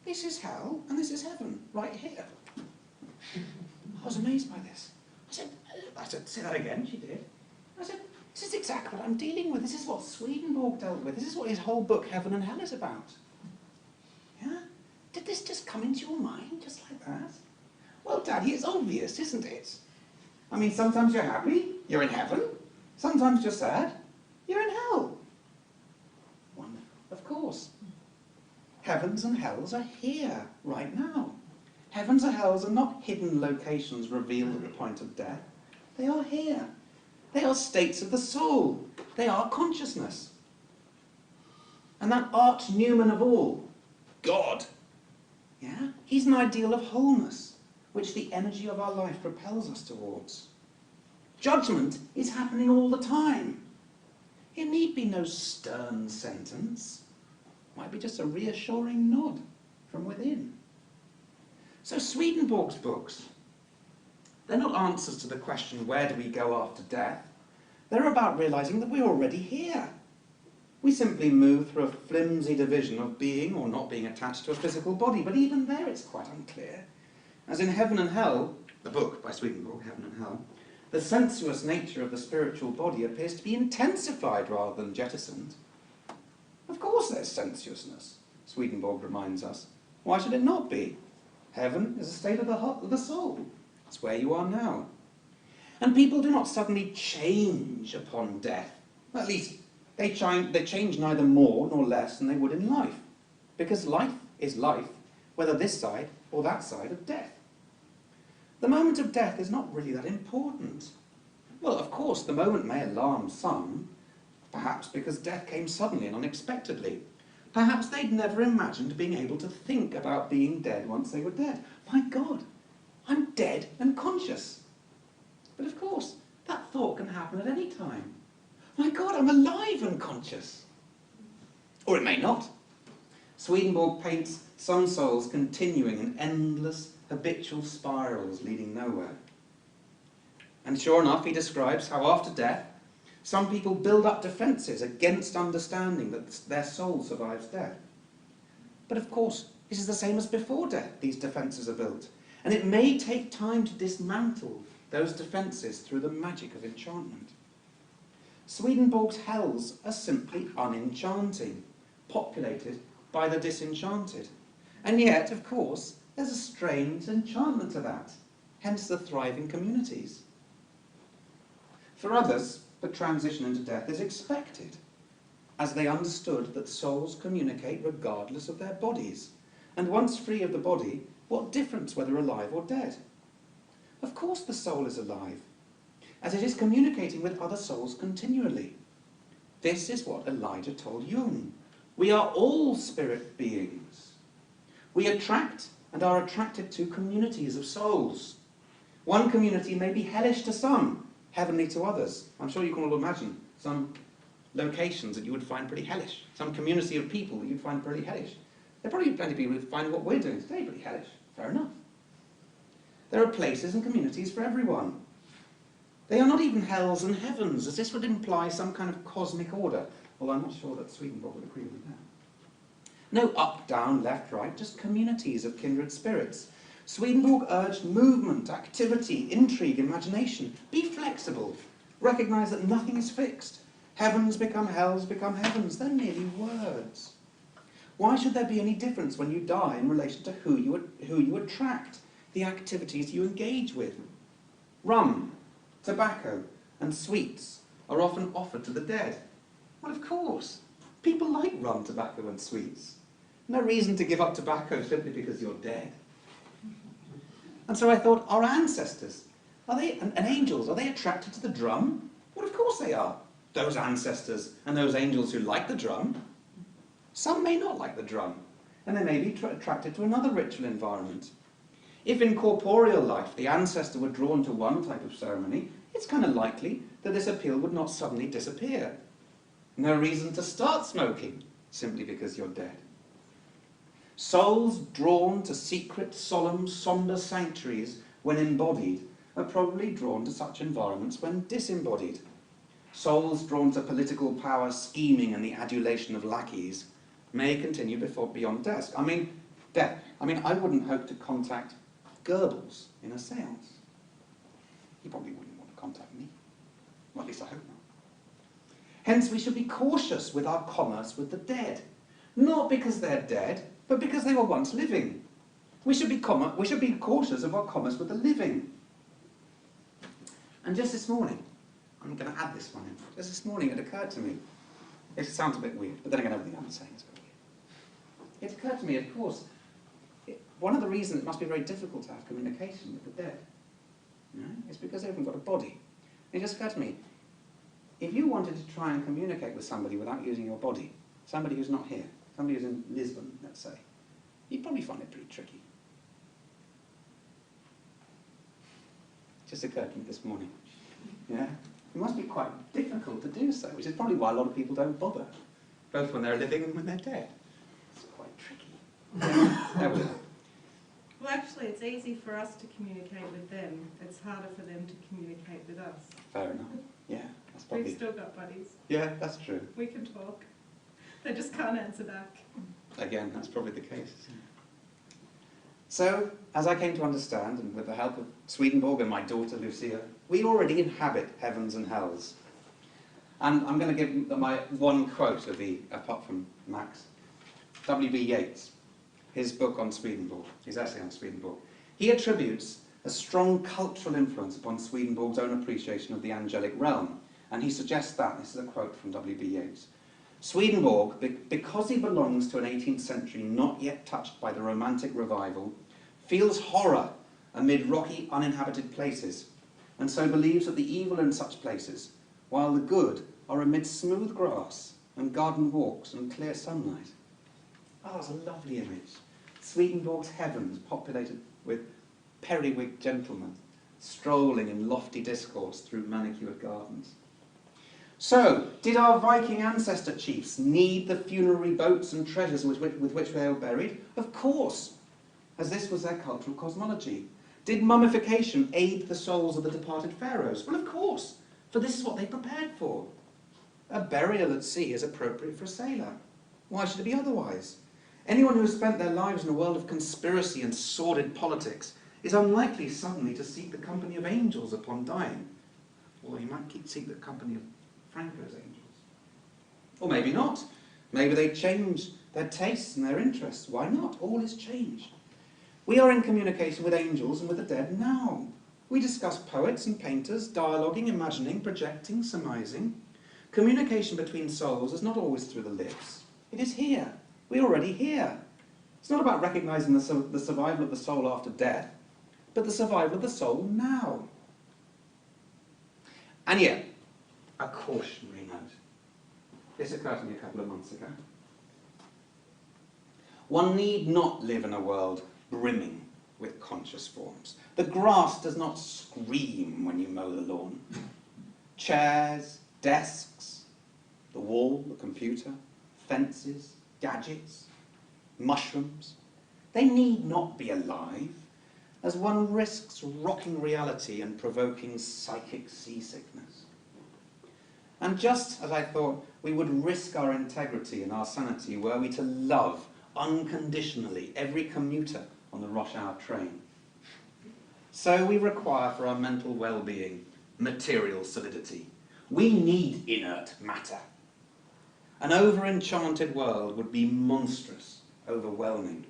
this is hell and this is heaven, right here. I was amazed by this. I said, say that again. She did. I said, this is exactly what I'm dealing with. This is what Swedenborg dealt with. This is what his whole book, Heaven and Hell, is about. Yeah? Did this just come into your mind, just like that? Well, Daddy, it's obvious, isn't it? I mean, sometimes you're happy, you're in heaven. Sometimes you're sad, you're in hell. Wonderful. Of course. Heavens and hells are here, right now. Heavens and hells are not hidden locations revealed at the point of death. They are here. They are states of the soul. They are consciousness. And that arch Newman of all, God, yeah, he's an ideal of wholeness, which the energy of our life propels us towards. Judgment is happening all the time. It need be no stern sentence. It might be just a reassuring nod from within. So Swedenborg's books, they're not answers to the question, where do we go after death? They're about realizing that we're already here. We simply move through a flimsy division of being or not being attached to a physical body, but even there it's quite unclear. As in Heaven and Hell, the book by Swedenborg, Heaven and Hell, the sensuous nature of the spiritual body appears to be intensified rather than jettisoned. Of course there's sensuousness, Swedenborg reminds us. Why should it not be? Heaven is a state of the soul. It's where you are now. And people do not suddenly change upon death. At least, they change neither more nor less than they would in life. Because life is life, whether this side or that side of death. The moment of death is not really that important. Well, of course, the moment may alarm some, perhaps because death came suddenly and unexpectedly. Perhaps they'd never imagined being able to think about being dead once they were dead. My God, I'm dead and conscious. But of course, that thought can happen at any time. My God, I'm alive and conscious. Or it may not. Swedenborg paints some souls continuing in endless, habitual spirals leading nowhere. And sure enough, he describes how after death, some people build up defences against understanding that their soul survives death. But of course, this is the same as before death, these defences are built. And it may take time to dismantle those defences through the magic of enchantment. Swedenborg's hells are simply unenchanting, populated by the disenchanted. And yet, of course, there's a strange enchantment to that, hence the thriving communities. For others, the transition into death is expected, as they understood that souls communicate regardless of their bodies, and once free of the body, what difference whether alive or dead? Of course the soul is alive. as it is communicating with other souls continually. This is what Elijah told Jung. We are all spirit beings. We attract and are attracted to communities of souls. One community may be hellish to some, heavenly to others. I'm sure you can all imagine some locations that you would find pretty hellish, some community of people that you'd find pretty hellish. There are probably plenty of people who find what we're doing today pretty hellish. Fair enough. There are places and communities for everyone. They are not even hells and heavens, as this would imply some kind of cosmic order, although I'm not sure that Swedenborg would agree with that. No up, down, left, right, just communities of kindred spirits. Swedenborg urged movement, activity, intrigue, imagination. Be flexible. Recognise that nothing is fixed. Heavens become hells, become heavens. They're merely words. Why should there be any difference when you die in relation to who you attract, the activities you engage with? Rum, tobacco, and sweets are often offered to the dead. Well, of course. People like rum, tobacco, and sweets. No reason to give up tobacco simply because you're dead. And so I thought, our ancestors, and angels, are they attracted to the drum? Well, of course they are. Those ancestors and those angels who like the drum. Some may not like the drum, and they may be attracted to another ritual environment. If in corporeal life the ancestor were drawn to one type of ceremony, it's kind of likely that this appeal would not suddenly disappear. No reason to start smoking simply because you're dead. Souls drawn to secret, solemn, sombre sanctuaries when embodied are probably drawn to such environments when disembodied. Souls drawn to political power, scheming, and the adulation of lackeys may continue beyond death. I mean, I wouldn't hope to contact Goebbels in a séance. He probably wouldn't want to contact me. Well, at least I hope not. Hence, we should be cautious with our commerce with the dead. Not because they're dead, but because they were once living. We should be cautious of our commerce with the living. And just this morning, I'm going to add this one in. Just this morning it occurred to me, it sounds a bit weird, but then again everything I'm saying is a bit weird. It occurred to me, of course, one of the reasons it must be very difficult to have communication with the dead, is because they haven't got a body. It just occurred to me, if you wanted to try and communicate with somebody without using your body, somebody who's not here, somebody who's in Lisbon, let's say, you'd probably find it pretty tricky. It just occurred to me this morning. Yeah? It must be quite difficult to do so, which is probably why a lot of people don't bother, both when they're living and when they're dead. It's quite tricky. There we go. Well, actually, it's easy for us to communicate with them. It's harder for them to communicate with us. Fair enough. Yeah, that's probably... We've still got buddies. Yeah, that's true. We can talk. They just can't answer back. Again, that's probably the case. So, as I came to understand, and with the help of Swedenborg and my daughter Lucia, we already inhabit heavens and hells. And I'm going to give my one quote of apart from Max, W.B. Yeats, his book on Swedenborg, his essay on Swedenborg. He attributes a strong cultural influence upon Swedenborg's own appreciation of the angelic realm. And he suggests that, this is a quote from W.B. Yeats, Swedenborg, because he belongs to an 18th century not yet touched by the Romantic revival, feels horror amid rocky, uninhabited places, and so believes that the evil in such places, while the good are amid smooth grass and garden walks and clear sunlight. Oh, that's a lovely image. Swedenborg's heavens populated with periwigged gentlemen, strolling in lofty discourse through manicured gardens. So, did our Viking ancestor chiefs need the funerary boats and treasures with which they were buried? Of course, as this was their cultural cosmology. Did mummification aid the souls of the departed pharaohs? Well, of course, for this is what they prepared for. A burial at sea is appropriate for a sailor. Why should it be otherwise? Anyone who has spent their lives in a world of conspiracy and sordid politics is unlikely suddenly to seek the company of angels upon dying. Although he might seek the company of Franco's angels. Or maybe not. Maybe they change their tastes and their interests. Why not? All is changed. We are in communication with angels and with the dead now. We discuss poets and painters, dialoguing, imagining, projecting, surmising. Communication between souls is not always through the lips. It is here. We're already here. It's not about recognizing the survival of the soul after death, but the survival of the soul now. And yet, a cautionary note. This occurred to me a couple of months ago. One need not live in a world brimming with conscious forms. The grass does not scream when you mow the lawn. Chairs, desks, the wall, the computer, fences, gadgets, mushrooms, they need not be alive, as one risks rocking reality and provoking psychic seasickness. And just as I thought we would risk our integrity and our sanity were we to love unconditionally every commuter on the rush hour train, so we require for our mental well-being material solidity. We need inert matter. An over-enchanted world would be monstrous, overwhelming.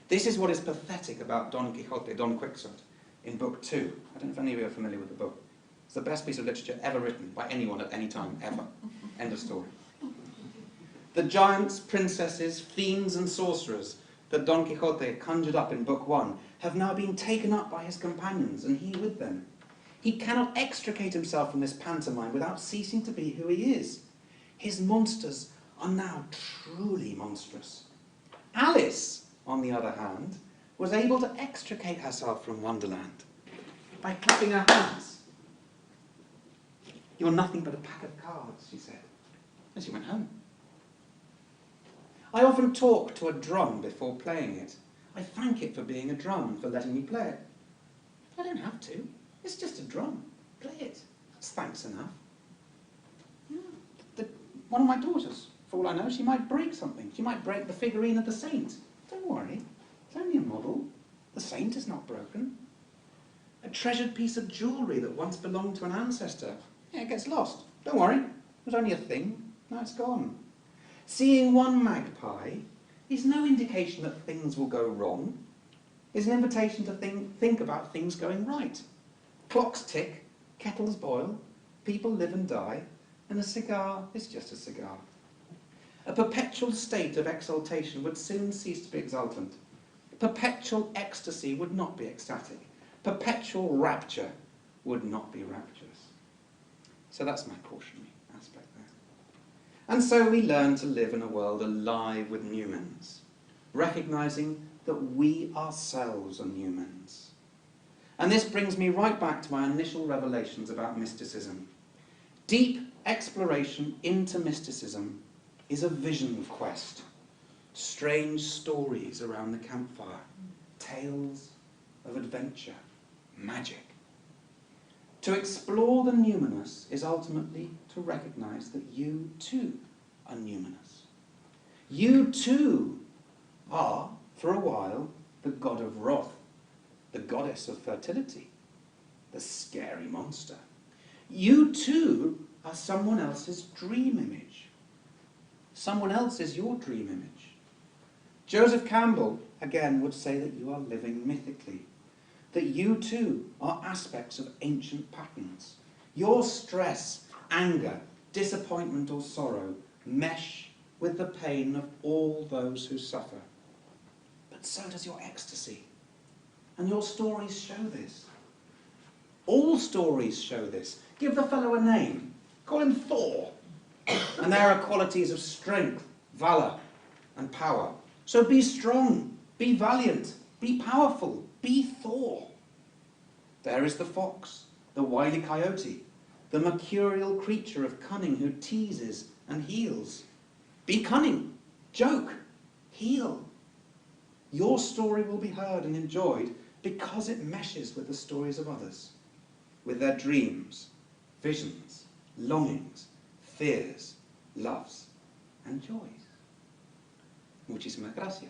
This is what is pathetic about Don Quixote, Don Quixote, in Book 2. I don't know if any of you are familiar with the book. It's the best piece of literature ever written by anyone at any time, ever. End of story. The giants, princesses, fiends and sorcerers that Don Quixote conjured up in Book 1 have now been taken up by his companions, and he with them. He cannot extricate himself from this pantomime without ceasing to be who he is. His monsters are now truly monstrous. Alice, on the other hand, was able to extricate herself from Wonderland by clapping her hands. "You're nothing but a pack of cards," she said, and she went home. I often talk to a drum before playing it. I thank it for being a drum and for letting me play it. I don't have to. It's just a drum. Play it. That's thanks enough. One of my daughters, for all I know, she might break something. She might break the figurine of the saint. Don't worry. It's only a model. The saint is not broken. A treasured piece of jewellery that once belonged to an ancestor. Yeah, it gets lost. Don't worry. It was only a thing. Now it's gone. Seeing one magpie is no indication that things will go wrong. It's an invitation to think about things going right. Clocks tick, kettles boil, people live and die, and a cigar is just a cigar. A perpetual state of exaltation would soon cease to be exultant. Perpetual ecstasy would not be ecstatic. Perpetual rapture would not be rapturous. So that's my cautionary aspect there. And so we learn to live in a world alive with numens, recognising that we ourselves are numens. And this brings me right back to my initial revelations about mysticism. Deep exploration into mysticism is a vision quest. Strange stories around the campfire, tales of adventure, magic. To explore the numinous is ultimately to recognise that you too are numinous. You too are, for a while, the god of wrath, the goddess of fertility, the scary monster. You too are someone else's dream image. Someone else is your dream image. Joseph Campbell, again, would say that you are living mythically, that you too are aspects of ancient patterns. Your stress, anger, disappointment or sorrow mesh with the pain of all those who suffer. But so does your ecstasy. And your stories show this. All stories show this. Give the fellow a name. Call him Thor. And there are qualities of strength, valour and power. So be strong, be valiant, be powerful, be Thor. There is the fox, the wily coyote, the mercurial creature of cunning who teases and heals. Be cunning, joke, heal. Your story will be heard and enjoyed because it meshes with the stories of others, with their dreams, visions, longings, fears, loves, and joys. Muchísimas gracias.